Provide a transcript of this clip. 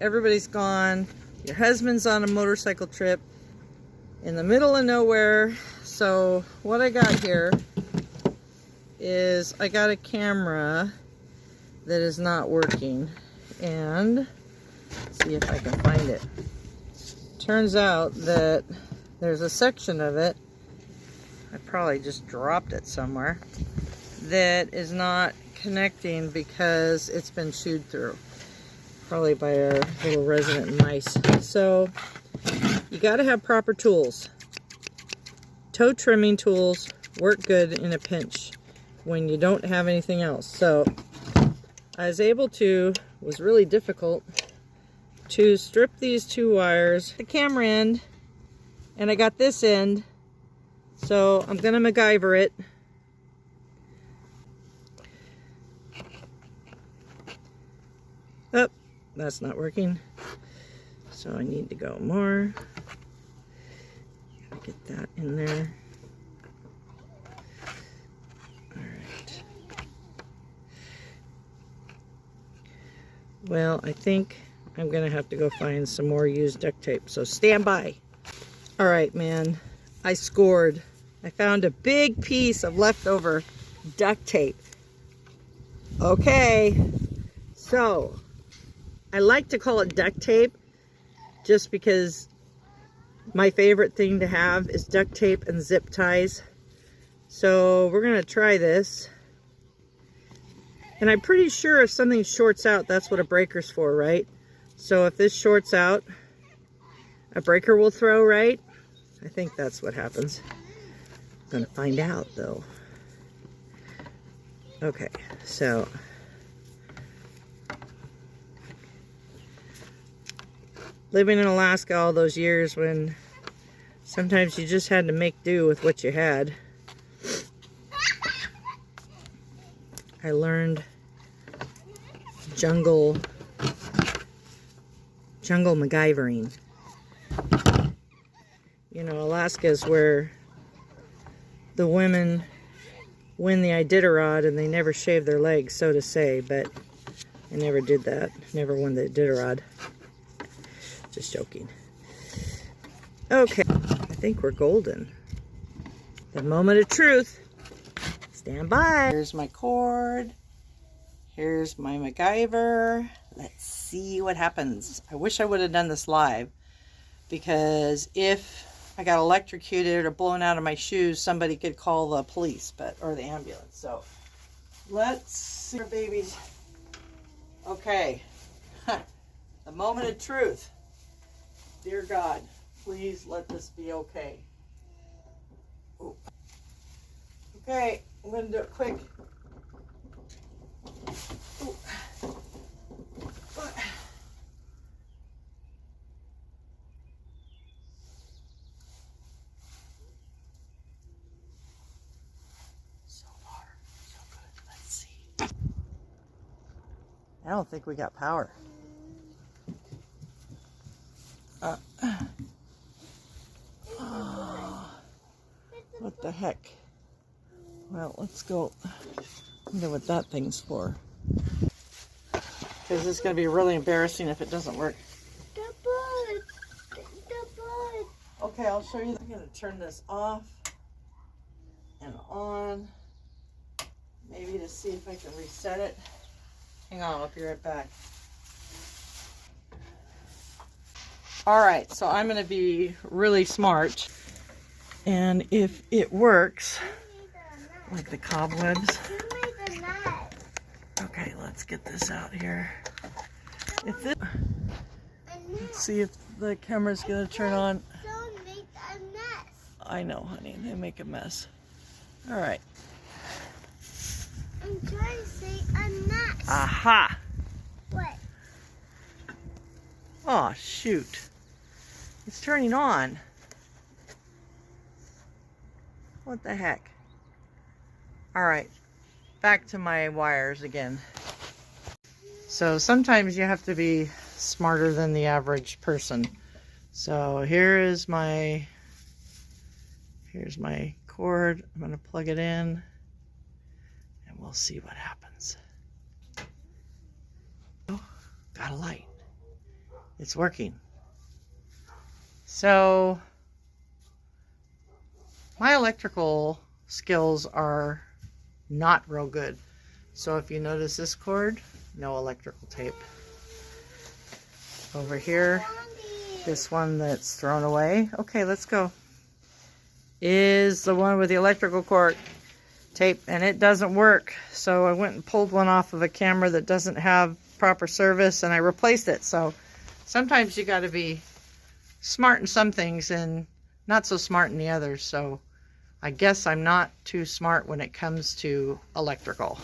everybody's gone, your husband's on a motorcycle trip in the middle of nowhere. So what I got here is I got a camera that is not working, and let's see if I can find it. Turns out that there's a section of it, I probably just dropped it somewhere, that is not connecting because it's been chewed through, probably by our little resident mice. So you got to have proper tools. Toe trimming tools work good in a pinch when you don't have anything else. So I was able to, was really difficult, to strip these two wires, the camera end, and I got this end, so I'm gonna MacGyver it. Oh, that's not working, so I need to go more. Gotta get that in there. Alright. Well, I think I'm gonna have to go find some more used duct tape, so stand by. All right, man, I scored. I found a big piece of leftover duct tape. Okay, so I like to call it duct tape just because my favorite thing to have is duct tape and zip ties. So we're gonna try this. And I'm pretty sure if something shorts out, that's what a breaker's for, right? So if this shorts out, a breaker will throw, right? I think that's what happens. I'm gonna find out though. Okay, so living in Alaska all those years when sometimes you just had to make do with what you had, I learned jungle MacGyvering. You know, Alaska is where the women win the Iditarod and they never shave their legs, so to say, but I never did that. Never won the Iditarod. Just joking. Okay, I think we're golden. The moment of truth. Stand by. Here's my cord. Here's my MacGyver. Let's see what happens. I wish I would have done this live, because if I got electrocuted or blown out of my shoes, somebody could call the police, or the ambulance. So let's see our babies. Okay. The moment of truth. Dear God, please let this be okay. Ooh. Okay, I'm going to do it quick. Ooh. So far, so good. Let's see. I don't think we got power. What the heck? Well, let's go. I wonder what that thing's for. Because it's going to be really embarrassing if it doesn't work. The bud. Okay, I'll show you. I'm going to turn this off and on. Maybe to see if I can reset it. Hang on, I'll be right back. Alright, so I'm going to be really smart. And if it works, like the cobwebs. Okay, let's get this out here. If it, let's see if the camera's going to turn on. Don't make a mess. I know, honey, they make a mess. Alright. I'm trying to say a mess. Aha! What? Oh, shoot. It's turning on. What the heck? Alright, back to my wires again. So sometimes you have to be smarter than the average person. So here's my cord. I'm going to plug it in and we'll see what happens. Oh, got a light. it's working. So my electrical skills are not real good. So if you notice this cord, no electrical tape. Over here, this one that's thrown away. Okay, let's go. Is the one with the electrical cord tape, and it doesn't work. So I went and pulled one off of a camera that doesn't have proper service, and I replaced it. So sometimes you got to be smart in some things and not so smart in the others. So I guess I'm not too smart when it comes to electrical.